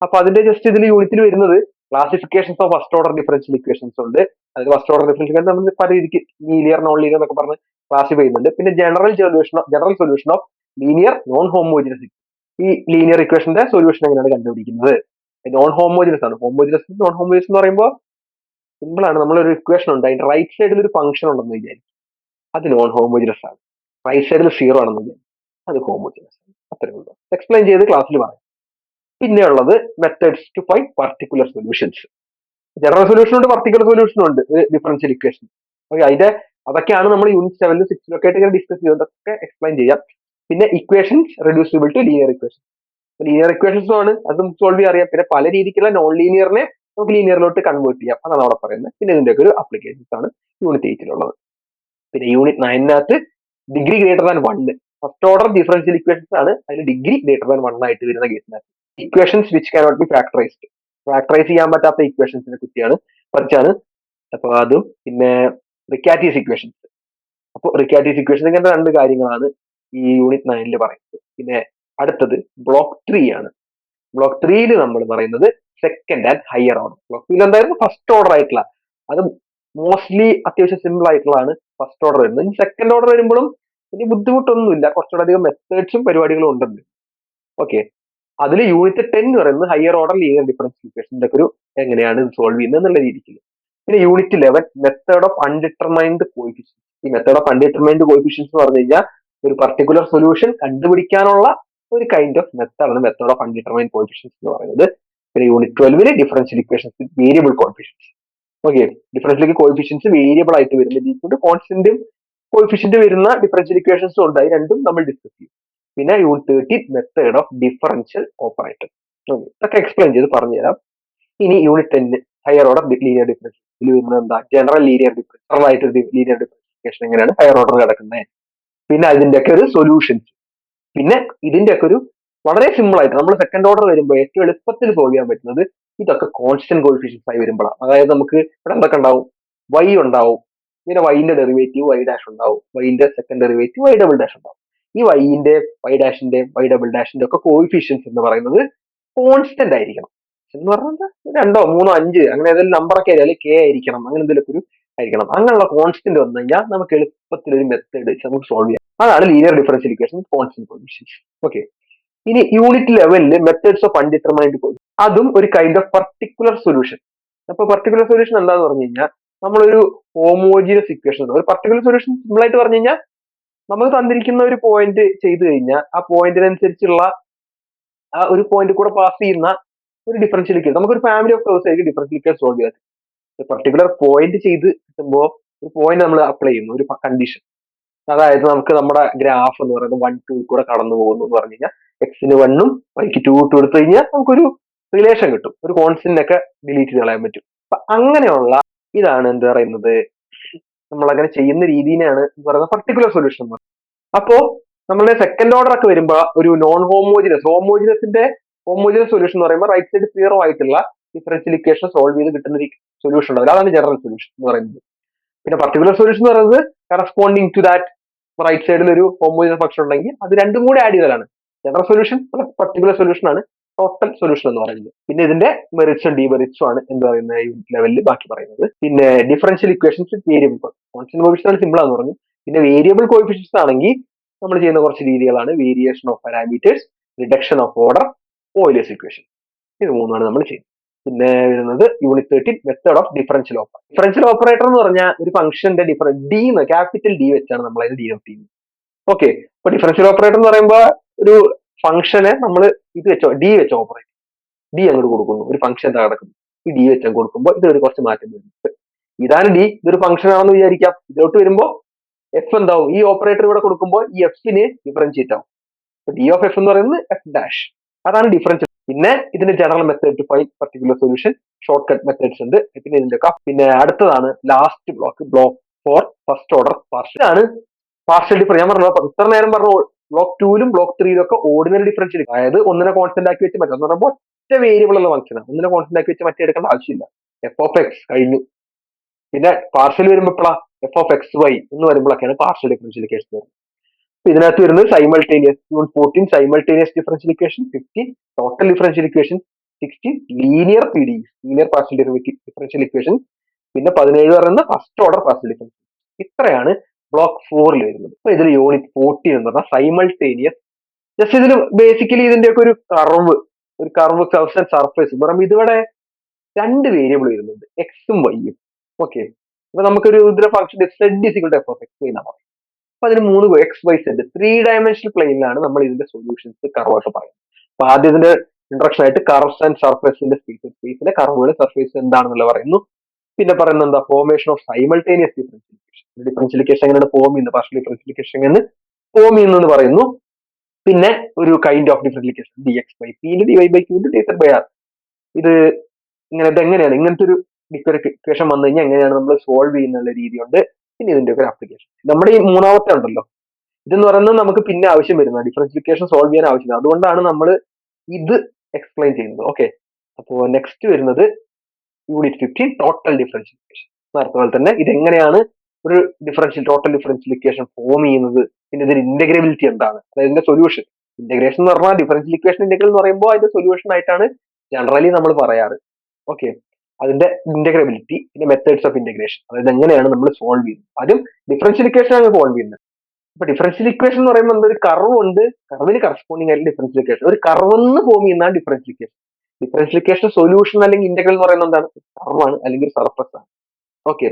അപ്പൊ അതിന്റെ ജസ്റ്റ് ഇതിൽ യൂണിറ്റിൽ വരുന്നത് classifications of first order differential equations ഉണ്ട്. അതിൽ ഫസ്റ്റ് ഓർഡർ ഡിഫറൻഷ്യൽ ഇക്വേഷൻ നമ്മൾ പല രീതിക്ക് ലീനിയർ നോൺ ലീനിയർ എന്നൊക്കെ പറഞ്ഞ് ക്ലാസിഫൈ ചെയ്യുന്നുണ്ട്. പിന്നെ general solution of linear non homogeneous. ഈ ലീനിയർ ഇക്വേഷന്റെ സൊല്യൂഷൻ എങ്ങനെയാണ് കണ്ടുപിടിക്കുന്നത്? നോൺ ഹോമോജിനസ് ആണ്. നോൺ ഹോമോജിനസ് എന്ന് പറയുമ്പോൾ സിമ്പിൾ ആണ്. നമ്മളൊരു ഇക്വേഷൻ ഉണ്ട്, അതിന്റെ റൈറ്റ് സൈഡിൽ ഒരു ഫംഗ്ഷൻ ഉണ്ടെന്ന് വിചാരിക്കും, അത് നോൺ ഹോമോജിനസ് ആണ്. റൈറ്റ് സൈഡിൽ 0 ആണെന്ന് വിചാരിക്കും, അത് ഹോമോജിനസ് ആണ്. അത്രേ ഉള്ളൂ. എക്സ്പ്ലെയിൻ ചെയ്ത് ക്ലാസ്സിൽ പറയാം. പിന്നെ ഉള്ളത് methods to find particular solutions. General solution ഉണ്ട്, പർട്ടിക്കുലർ സൊല്യൂഷൻ ഉണ്ട് ഡിഫറൻഷ്യൽ ഇക്വേഷൻ. ഓക്കെ, അതൊക്കെയാണ് നമ്മൾ യൂണിറ്റ് 7 6 ഒക്കെ ആയിട്ട് ഡിസ്കസ് ചെയ്തതൊക്കെ എക്സ്പ്ലെയിൻ ചെയ്യാം. പിന്നെ equations reducible to linear equation. Linear ഇക്വേഷൻസും ആണ്, അതും സോൾവ് ചെയ്യാൻ അറിയാം. പിന്നെ പല രീതിക്കുള്ള നോൺ ലീനിയറിനെ നമുക്ക് ലീനിയറിലോട്ട് കൺവേർട്ട് ചെയ്യാം, അതാണ് അവിടെ പറയുന്നത്. പിന്നെ ഇതിന്റെയൊക്കെ ഒരു അപ്ലിക്കേഷൻസ് ആണ് യൂണിറ്റ് 8 പിന്നെ unit 9 degree greater than 1 first order differential equations ആണ്. അതിൽ ഡിഗ്രി ഗ്രേറ്റർ ദാൻ 1 ആയിട്ട് വരുന്ന കേസിനകത്ത് equations which cannot be factorised, factorise ചെയ്യാൻ പറ്റാത്ത ഇക്വേഷൻസിനെ കുറിച്ചാണ്. അപ്പൊ അതും പിന്നെ റിക്കാറ്റീസ് ഇക്വേഷൻസ്. അപ്പോൾ റിക്കാറ്റീസ് ഇക്വേഷൻ ഇങ്ങനത്തെ 2 കാര്യങ്ങളാണ് ഈ യൂണിറ്റ് 9 പറയുന്നത്. പിന്നെ അടുത്തത് ബ്ലോക്ക് 3 ആണ്. ബ്ലോക്ക് 3 നമ്മൾ പറയുന്നത് second and higher order. Block 3 എന്തായിരുന്നു? ഫസ്റ്റ് ഓർഡർ ആയിട്ടുള്ള, അത് മോസ്റ്റ്ലി അത്യാവശ്യം സിമ്പിൾ ആയിട്ടുള്ളതാണ് ഫസ്റ്റ് ഓർഡർ വരുന്നത്. ഇനി സെക്കൻഡ് ഓർഡർ വരുമ്പോഴും വലിയ ബുദ്ധിമുട്ടൊന്നുമില്ല, കുറച്ചുകൂടെ അധികം മെത്തേഡ്സും പരിപാടികളും ഉണ്ടെന്ന്. ഓക്കെ, അതിൽ യൂണിറ്റ് 10 പറയുന്നത് ഹയർ ഓർഡർ ലീനിയർ ഡിഫറൻഷ്യൽ ഇക്വേഷൻ്റെ ഒരു എങ്ങനെയാണ് സോൾവ് ചെയ്യുന്നത് എന്നുള്ള രീതിക്ക്. പിന്നെ unit 11 method of undetermined coefficients. ഈ മെത്തേഡ് ഓഫ് അൺഡിറ്റർമൈൻഡ് കോയിഫിഷ്യൻസ് എന്ന് പറഞ്ഞു കഴിഞ്ഞാൽ ഒരു പർട്ടിക്കുലർ സൊല്യൂഷൻ കണ്ടുപിടിക്കാനുള്ള ഒരു കൈൻഡ് ഓഫ് മെത്തേഡാണ് മെത്തേഡ് ഓഫ് അൺഡിറ്റർമൈൻഡ് കോയിഫിഷ്യൻസ് എന്ന് പറയുന്നത്. പിന്നെ unit 12 differential equations with variable coefficients. Okay, differential coefficients variable ആയിട്ട് വരുന്ന രീതിക്ക് കോൺസ്റ്റന്റും കോയിഫിഷ്യന്റ് വരുന്ന ഡിഫറൻഷ്യൽ ഇക്വേഷൻസും ഉണ്ട്. അത് രണ്ടും നമ്മൾ ഡിസ്കസ് ചെയ്യും. പിന്നെ unit 13 method of differential operator. ഇതൊക്കെ എക്സ്പ്ലെയിൻ ചെയ്ത് പറഞ്ഞുതരാം. ഇനി unit 10 higher order linear differential. ഇതിൽ വരുന്നത് എന്താ? ജനറൽ ലീനിയർ ഡിഫറൻസ്, ജനറൽ ആയിട്ട് ലീനിയർ ഡിഫറൻസിഫിക്കേഷൻ എങ്ങനെയാണ് ഹയർ ഓർഡർ കിടക്കുന്നത്, പിന്നെ അതിന്റെയൊക്കെ ഒരു സൊല്യൂഷൻസ്. പിന്നെ ഇതിന്റെയൊക്കെ ഒരു വളരെ സിമ്പിൾ ആയിട്ട് നമ്മൾ സെക്കൻഡ് ഓർഡർ വരുമ്പോൾ ഏറ്റവും എളുപ്പത്തിൽ സോൾവ് ചെയ്യാൻ പറ്റുന്നത് ഇതൊക്കെ കോൺസ്റ്റന്റ് കോയിഫിഷ്യൻസ് ആയി വരുമ്പോഴാണ്. അതായത് നമുക്ക് ഇവിടെ എന്തൊക്കെ ഉണ്ടാവും? വൈ ഉണ്ടാവും, പിന്നെ വൈന്റെ ഡെറിവേറ്റീവ് വൈ ഡാഷ് ഉണ്ടാവും, വൈന്റെ second derivative y double dash ഉണ്ടാവും. ഈ വൈന്റെ വൈ ഡാഷിന്റെ വൈ ഡബിൾ ഡാഷിന്റെ ഒക്കെ കോയിഫിഷ്യൻസ് എന്ന് പറയുന്നത് കോൺസ്റ്റന്റ് ആയിരിക്കണം. എന്ന് പറഞ്ഞാൽ 2, 3, 5 അങ്ങനെ ഏതെങ്കിലും നമ്പർ ഒക്കെ ആയാലും കെ ആയിരിക്കണം, അങ്ങനെ എന്തെങ്കിലും ഒരു ആയിരിക്കണം. അങ്ങനെയുള്ള കോൺസ്റ്റന്റ് വന്നു കഴിഞ്ഞാൽ നമുക്ക് എളുപ്പത്തിൽ ഒരു മെത്തേഡ് വെച്ച് നമുക്ക് സോൾവ് ചെയ്യാം. അതാണ് linear differential equation constant coefficients. Okay, ഇനി യൂണിറ്റ് ലെവലിൽ മെത്തേഡ്സ് ഓഫ് അൺഡിറ്റർമൈൻഡ് കോയിഫിഷ്യൻസ്, അതും ഒരു കൈൻഡ് ഓഫ് പർട്ടിക്കുലർ സൊല്യൂഷൻ. അപ്പൊ പർട്ടിക്കുലർ സൊല്യൂഷൻ എന്താന്ന് പറഞ്ഞു കഴിഞ്ഞാൽ നമ്മളൊരു ഹോമോജിനസ് ഇക്വേഷൻ, ഒരു പർട്ടിക്കുലർ സൊല്യൂഷൻ സിമ്പിൾ ആയിട്ട് പറഞ്ഞു കഴിഞ്ഞാൽ നമുക്ക് തന്നിരിക്കുന്ന ഒരു പോയിന്റ് ചെയ്തു കഴിഞ്ഞാൽ ആ പോയിന്റിനനുസരിച്ചുള്ള ആ ഒരു പോയിന്റ് കൂടെ പാസ് ചെയ്യുന്ന ഒരു ഡിഫറൻഷ്യൽ ഇക്വേഷൻ, നമുക്കൊരു ഫാമിലി ഓഫ് കർവ്സ് ആയിരിക്കും ഡിഫറൻഷ്യൽ ഇക്വേഷൻ സോൾവ് ചെയ്യാൻ. പർട്ടിക്കുലർ പോയിന്റ് ചെയ്ത് കിട്ടുമ്പോൾ ഒരു പോയിന്റ് നമ്മൾ അപ്ലൈ ചെയ്യുന്നു, ഒരു കണ്ടീഷൻ. അതായത് നമുക്ക് നമ്മുടെ ഗ്രാഫ് എന്ന് പറയുന്നത് 1, 2 കൂടെ കടന്നു പോകുന്നു എന്ന് പറഞ്ഞു കഴിഞ്ഞാൽ എക്സിന് 1ഉം വൈക്ക് 2 ഇട്ട് കൊടുത്തു കഴിഞ്ഞാൽ നമുക്കൊരു റിലേഷൻ കിട്ടും, ഒരു കോൺസ്റ്റന്റ് ഒക്കെ ഡിലീറ്റ് ചെയ്ത് കളയാൻ പറ്റും. അപ്പൊ അങ്ങനെയുള്ള ഇതാണ് എന്ത് പറയുന്നത്, നമ്മൾ അങ്ങനെ ചെയ്യുന്ന രീതിയാണ് പറയുന്നത് പർട്ടിക്കുലർ സൊല്യൂഷൻ എന്ന് പറയുന്നത്. അപ്പോ നമ്മുടെ സെക്കൻഡ് ഓർഡർ ഒക്കെ വരുമ്പോൾ ഒരു നോൺ ഹോമോജിനസ് സൊല്യൂഷൻ എന്ന് പറയുമ്പോൾ റൈറ്റ് സൈഡ് 0 ആയിട്ടുള്ള ഡിഫറൻഷ്യൽ ഇക്വേഷൻ സോൾവ് ചെയ്ത് കിട്ടുന്ന ഒരു സൊല്യൂഷൻ ഉണ്ടാവില്ല, അതാണ് ജനറൽ സൊല്യൂഷൻ എന്ന് പറയുന്നത്. പിന്നെ പർട്ടിക്കുലർ സൊല്യൂഷൻ എന്ന് പറയുന്നത് കറസ്പോണ്ടിങ് ടു ദാറ്റ് റൈറ്റ് സൈഡിൽ ഒരു ഹോമോജിനസ് ഫംഗ്ഷൻ ഉണ്ടെങ്കിൽ അത് രണ്ടും കൂടി ആഡ് ചെയ്തതാണ് general solution plus particular solution ആണ് ടോട്ടൽ സൊല്യൂഷൻ എന്ന് പറയുന്നത്. പിന്നെ ഇതിന്റെ മെറിറ്റ്സും ഡിമെറിറ്റ്സും ആണ് എന്ന് പറയുന്ന യൂണിറ്റ് ലെവലിൽ ബാക്കി പറയുന്നത്. പിന്നെ differential equations variable constant coefficient simple ആണെന്ന് പറഞ്ഞു. പിന്നെ വേരിയബിൾ കോഫിഷ്യൻസ് ആണെങ്കിൽ നമ്മൾ ചെയ്യുന്ന കുറച്ച് രീതികളാണ് variation of parameters, reduction of order, Euler's equation. ഇത് മൂന്നാണ് നമ്മൾ ചെയ്യുന്നത്. പിന്നെ വരുന്നത് unit 13 method of differential operator. Differential operator എന്ന് പറഞ്ഞാൽ ഒരു ഫംഗ്ഷന്റെ ഡി ക്യാപിറ്റൽ ഡി വെച്ചാണ് നമ്മൾ അതിന് ഡിനോട്ട് ചെയ്യുന്നത്. ഓക്കെ, ഇപ്പൊ ഡിഫറൻഷ്യൽ ഓപ്പറേറ്റർ എന്ന് പറയുമ്പോൾ ഒരു ഫംഗ്ഷനെ നമ്മൾ ഇത് വെച്ചോ ഡി വെച്ച് ഓപ്പറേറ്റ്, ഡി അങ്ങോട്ട് കൊടുക്കുന്നു, ഒരു ഫംഗ്ഷൻ എന്താ കിടക്കുന്നു ഈ ഡി വെച്ച് കൊടുക്കുമ്പോൾ ഇത് ഒരു കുറച്ച് മാറ്റം വരുന്നു. ഇതാണ് ഡി, ഇതൊരു ഫംഗ്ഷൻ ആണെന്ന് വിചാരിക്കാം. ഇതിലോട്ട് വരുമ്പോൾ എഫ് എന്താവും, ഈ ഓപ്പറേറ്റർ ഇവിടെ കൊടുക്കുമ്പോൾ ഈ എഫിന് ഡിഫറൻഷിയേറ്റ് ആവും. ഡി ഓഫ് എഫ് എന്ന് പറയുന്നത് എഫ് ഡാഷ്, അതാണ് ഡിഫറൻഷ്യൽ. പിന്നെ ഇതിന്റെ general method to find particular solution, short cut methods ഉണ്ട്. പിന്നെ ഇതിന്റെ പിന്നെ അടുത്തതാണ് last block 4 first order partial ആണ്. പാർഷ്യൽ ഡിഫറൻസ് ഞാൻ പറഞ്ഞു ഇത്ര നേരം പറഞ്ഞു ബ്ലോക്ക് 2ലും ബ്ലോക്ക് 3ലും ഒക്കെ ഓർഡിനറി ഡിഫറൻഷ്യൽ, അതായത് ഒന്നിനെ കോൺസ്റ്റന്റ് ആക്കി വെച്ച് മറ്റൊന്ന് പറയുമ്പോൾ ഒറ്റ വേരിയബിൾ ഉള്ള ഫംഗ്ഷനാണ്, ഒന്നിനെ കോൺസ്റ്റന്റ് ആക്കി വെച്ച് മറ്റേ എടുക്കേണ്ട ആവശ്യമില്ല. എഫ് ഓഫ് എക്സ് കഴിഞ്ഞു. പിന്നെ പാർഷ്യൽ വരുമ്പോഴാ എഫ് ഓഫ് എക്സ് വൈ എന്ന് വരുമ്പോഴൊക്കെയാണ് പാർഷ്യൽ ഡിഫറൻഷ്യൽ കേസ് വരുന്നത്. ഇതിനകത്ത് വരുന്നത് simultaneous 14 simultaneous differential equation, 15 total differential equation, 16 linear PDEs linear partial differential equation, പിന്നെ 17 പറയുന്ന ഫസ്റ്റ് ഓർഡർ പാർഷ്യൽ ഡിഫറൻഷ്യൽ. ഇത്രയാണ് ബ്ലോക്ക് 4ൽ വരുന്നത്. അപ്പൊ ഇതിൽ യൂണിറ്റ് 14 എന്ന് പറഞ്ഞാൽ സൈമൾട്ടേനിയസ്. ജസ്റ്റ് ഇതിൽ ബേസിക്കലി ഇതിന്റെ ഒക്കെ ഒരു കർവ് സർഫേസ് പറയുമ്പോൾ ഇതിവിടെ 2 വേരിയബിൾ വരുന്നുണ്ട്, എക്സും വൈയും. ഓക്കെ, അപ്പൊ നമുക്കൊരു ഇതിലെ function Z is equal to F of X എന്നാണ് പറയുന്നത്. അപ്പൊ അതിന് 3 എക്സ് വൈ സെഡ് 3 ഡയമെൻഷണൽ പ്ലെയിനിലാണ് നമ്മൾ ഇതിന്റെ സൊല്യൂഷൻസ് കർവ് ഒക്കെ പറയുന്നത്. അപ്പൊ ആദ്യം ഇതിന്റെ ഇൻട്രൊഡക്ഷൻ ആയിട്ട് കർവ്സ് ആൻഡ് സർഫേസിന്റെ സ്പേസിലെ കർവുകൾ സർഫേസ് എന്താണെന്നുള്ള പറയുന്നു. പിന്നെ പറയുന്നത് എന്താ, formation of simultaneous differential equation എങ്ങനെയാണ് ഫോം ചെയ്യുന്നത്, പാർഷ്യൽ ഡിഫറൻഷ്യൽ ഇക്വേഷൻ എങ്ങനെ ഫോം ചെയ്യുന്നു പറയുന്നു. പിന്നെ ഒരു kind of differential equation D X by P D Y by Q D Z by R. ഇത് എങ്ങനെയാണ് ഇങ്ങനത്തെ ഒരു ഇക്വേഷൻ വന്നു കഴിഞ്ഞാൽ എങ്ങനെയാണ് നമ്മൾ സോൾവ് ചെയ്യുന്ന രീതിയുണ്ട്. പിന്നെ ഇതിന്റെ ഒക്കെ ആപ്ലിക്കേഷൻ നമ്മുടെ ഈ മൂന്നാമത്തെ ഉണ്ടല്ലോ, ഇതെന്ന് പറയുന്നത് നമുക്ക് പിന്നെ ആവശ്യം വരുന്നത് ഡിഫറൻഷ്യൽ ഇക്വേഷൻ സോൾവ് ചെയ്യാൻ ആവശ്യമില്ല, അതുകൊണ്ടാണ് നമ്മൾ ഇത് എക്സ്പ്ലെയിൻ ചെയ്യുന്നത്. ഓക്കെ, അപ്പോൾ നെക്സ്റ്റ് വരുന്നത് യൂണിറ്റ് 15 ടോട്ടൽ ഡിഫറൻഷ്യൽ ഇക്വേഷൻ. നേരത്തെ പോലെ തന്നെ ഇതെങ്ങനെയാണ് ഒരു ടോട്ടൽ ഡിഫറൻഷ്യൽ ഇക്വേഷൻ ഫോം ചെയ്യുന്നത്, പിന്നെ ഇതിന്റെ ഇന്റഗ്രബിലിറ്റി എന്താണ്, അതായത് ഇതിന്റെ സൊല്യൂഷൻ. ഇന്റഗ്രേഷൻ എന്ന് പറഞ്ഞാൽ ഡിഫറൻഷ്യൽ ഇക്വേഷൻ ഇന്റഗ്രൽ എന്ന് പറയുമ്പോൾ അതിന്റെ സൊല്യൂഷൻ ആയിട്ടാണ് ജനറലി നമ്മൾ പറയാറ്. ഓക്കെ, അതിന്റെ ഇന്റഗ്രബിലിറ്റി, പിന്നെ മെത്തേഡ്സ് ഓഫ് ഇന്റഗ്രേഷൻ, അതായത് എങ്ങനെയാണ് നമ്മൾ സോൾവ് ചെയ്യുന്നത്. ആദ്യം ഡിഫറൻഷ്യൽ ഇക്വേഷൻ ആണ് സോൾവ് ചെയ്യുന്നത്. അപ്പൊ ഡിഫറൻഷ്യൽ ഇക്വേഷൻ എന്ന് പറയുമ്പോൾ എന്തൊരു കർവ് ഉണ്ട്, കർവിന് കറസ്പോണ്ടിങ് ആയിട്ട് ഡിഫറൻഷ്യൽ ഇക്വേഷൻ, ഒരു കർവെന്ന് ഫോം ചെയ്യുന്ന differential equation. Differential equation solution അല്ലെങ്കിൽ ഇന്റഗ്രൽ എന്ന് പറയുന്നത് എന്താണ്, കർവാണ് അല്ലെങ്കിൽ സർഫസ് ആണ്. ഓക്കെ,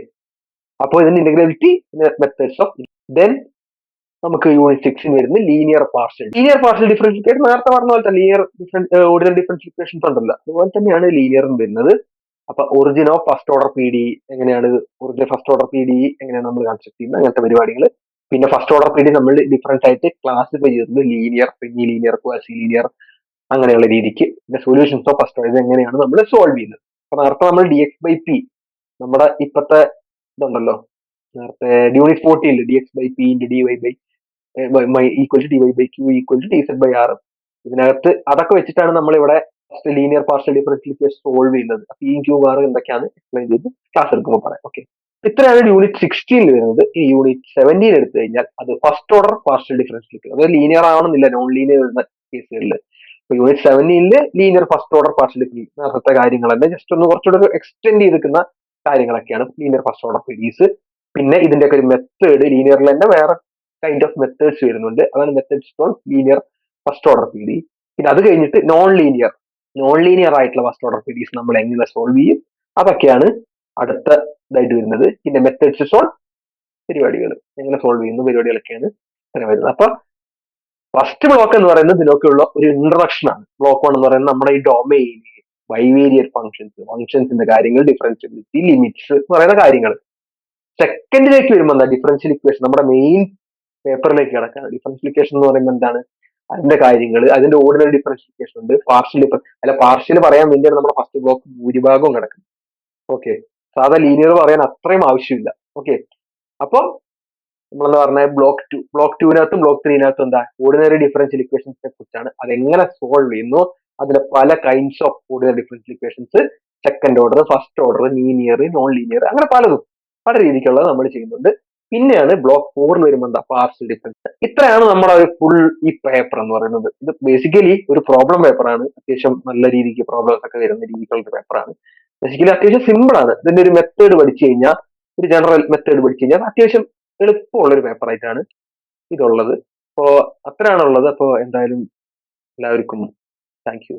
അപ്പോൾ ഇതിന്റെ ഇന്റഗ്രബിലിറ്റി, മെത്തേഡ്സ് ഓഫ്. ദെൻ നമുക്ക് യൂണിറ്റ് 6 വരുന്നത് ലീനിയർ പാർഷ്യൽ ഡിഫറൻഷ്യൽ ഇക്വേഷൻ. നേരത്തെ പറഞ്ഞ പോലെ തന്നെ ഓർഡിനറി ഡിഫറൻഷ്യൽ ഇക്വേഷൻസ് ഉണ്ടല്ലോ, അതുപോലെ തന്നെയാണ് ലീനിയർ വരുന്നത്. അപ്പൊ origin of first order PDE എങ്ങനെയാണ്, ഫസ്റ്റ് ഓർഡർ PDE എങ്ങനെയാണ് നമ്മൾ കൺസ്ട്രക്ട് ചെയ്യുന്നത്, അങ്ങനത്തെ പരിപാടികൾ. പിന്നെ ഫസ്റ്റ് ഓർഡർ PDE നമ്മൾ ഡിഫറൻറ്റ് ആയിട്ട് ക്ലാസിഫൈ ചെയ്തിട്ടുണ്ട്, linear, semi linear, quasi linear, അങ്ങനെയുള്ള രീതിക്ക്. പിന്നെ സൊല്യൂഷൻസ് ഓഫ് ഫസ്റ്റ് ഓർഡർ എങ്ങനെയാണ് നമ്മൾ സോൾവ് ചെയ്യുന്നത്. അപ്പൊ നേരത്തെ നമ്മൾ DX/P നമ്മുടെ ഇപ്പത്തെ ഇതുണ്ടല്ലോ, നേരത്തെ unit 14 DX/P into dy by equal to dy by q equal to dz by r. ഇതിനകത്ത് അതൊക്കെ വെച്ചിട്ടാണ് നമ്മൾ ഇവിടെ linear partial differential equation solve ചെയ്യുന്നത്. P, Q, R എന്തൊക്കെയാണ് എക്സ്പ്ലെയിൻ ചെയ്ത് ക്ലാസ് എടുക്കുമ്പോൾ പറയാം. ഓക്കെ. ഇത്രയാണ് യൂണിറ്റ് 16 വരുന്നത്. ഈ യൂണിറ്റ് 17 എടുത്തു കഴിഞ്ഞാൽ അത് ഫസ്റ്റ് ഓർഡർ പാർഷ്യൽ ഡിഫറൻഷ്യൽ, അത് ലീനിയർ ആവണമെന്നില്ല, നോൺ ലീനിയർ വരുന്ന കേസുകളിൽ. Unit 17 linear first order partial differential, നേരത്തെ കാര്യങ്ങൾ തന്നെ ജസ്റ്റ് ഒന്ന് കുറച്ചുകൂടെ എക്സ്റ്റെൻഡ് ചെയ്തിരിക്കുന്ന കാര്യങ്ങളൊക്കെയാണ് ലീനിയർ ഫസ്റ്റ് ഓർഡർ പീരീസ്. പിന്നെ ഇതിന്റെയൊക്കെ ഒരു മെത്തേഡ് ലീനിയറിൽ തന്നെ വേറെ കൈൻഡ് ഓഫ് മെത്തേഡ്സ് വരുന്നുണ്ട്. അതാണ് methods for linear first order PD. പിന്നെ അത് കഴിഞ്ഞിട്ട് നോൺ ലീനിയർ ആയിട്ടുള്ള ഫസ്റ്റ് ഓർഡർ പീഡീസ് നമ്മൾ എങ്ങനെ സോൾവ് ചെയ്യും, അതൊക്കെയാണ് അടുത്തതായിട്ട് വരുന്നത്. പിന്നെ മെത്തേഡ്സ് ഫോർ പരിപാടികൾ എങ്ങനെ സോൾവ് ചെയ്യുന്ന പരിപാടികളൊക്കെയാണ് വരുന്നത്. അപ്പൊ ഫസ്റ്റ് ബ്ലോക്ക് എന്ന് പറയുന്നത് ഇതിനൊക്കെയുള്ള ഒരു ഇൻട്രൊഡക്ഷൻ ആണ്. ബ്ലോക്ക് 1 എന്ന് പറയുന്നത് നമ്മുടെ ഈ ഡൊമൈൻ, ബൈവേരിയറ്റ് ഫംഗ്ഷൻസിന്റെ കാര്യങ്ങൾ, ഡിഫറൻഷ്യബിലിറ്റി, ലിമിറ്റ്സ് എന്ന് പറയുന്ന കാര്യങ്ങൾ. സെക്കൻഡിലേക്ക് വരുമ്പോൾ എന്താ, ഡിഫറൻഷ്യൽ ഇക്വേഷൻ, നമ്മുടെ മെയിൻ പേപ്പറിലേക്ക് കിടക്കാണ്. ഡിഫറൻഷ്യൽ ഇക്വേഷൻ എന്ന് പറയുമ്പോൾ എന്താണ്, അതിന്റെ കാര്യങ്ങൾ, അതിന്റെ ഓർഡിനറി ഡിഫറൻഷ്യൽ ഇക്വേഷൻ ഉണ്ട്, പാർഷ്യൽ പറയാൻ വേണ്ടിയാണ് നമ്മുടെ ഫസ്റ്റ് ബ്ലോക്ക് ഭൂരിഭാഗവും കിടക്കുന്നത്. ഓക്കെ, സാധാ ലീനിയർ പറയാൻ അത്രയും ആവശ്യമില്ല. ഓക്കെ, അപ്പൊ നമ്മളെന്താ പറഞ്ഞ ബ്ലോക്ക് 2 ബ്ലോക്ക് 3 എന്താ, ഓർഡിനറി ഡിഫറൻഷ്യൽ ഇക്വേഷൻസിനെ കുറിച്ചാണ്. അതെങ്ങനെ സോൾവ് ചെയ്യുന്നു, അതിലെ പല kinds of ordinary differential equations, second order, first order, linear, non linear, അങ്ങനെ പലതും പല രീതിക്കുള്ളത് നമ്മൾ ചെയ്യുന്നുണ്ട്. പിന്നെയാണ് ബ്ലോക്ക് 4 വരുമ്പോൾ എന്താ, പാർഷ്യൽ ഡിഫറൻസ്. ഇത്രയാണ് നമ്മുടെ ഒരു ഫുൾ ഈ പേപ്പർ എന്ന് പറയുന്നത്. ഇത് ബേസിക്കലി ഒരു പ്രോബ്ലം പേപ്പറാണ്. അത്യാവശ്യം നല്ല രീതിക്ക് പ്രോബ്ലംസ് ഒക്കെ വരുന്ന രീതിക്കുള്ള ഒരു പേപ്പറാണ്. ബേസിക്കലി അത്യാവശ്യം സിമ്പിൾ ആണ്. ഇതിന്റെ ഒരു മെത്തേഡ് പഠിച്ചു കഴിഞ്ഞാൽ, ഒരു ജനറൽ മെത്തേഡ് പഠിച്ചു കഴിഞ്ഞാൽ അത്യാവശ്യം എളുപ്പമുള്ള ഒരു പേപ്പർ ആയിട്ടാണ് ഇതുള്ളത്. അപ്പോ അത്രയാണുള്ളത്. അപ്പോ എന്തായാലും എല്ലാവർക്കും താങ്ക് യു.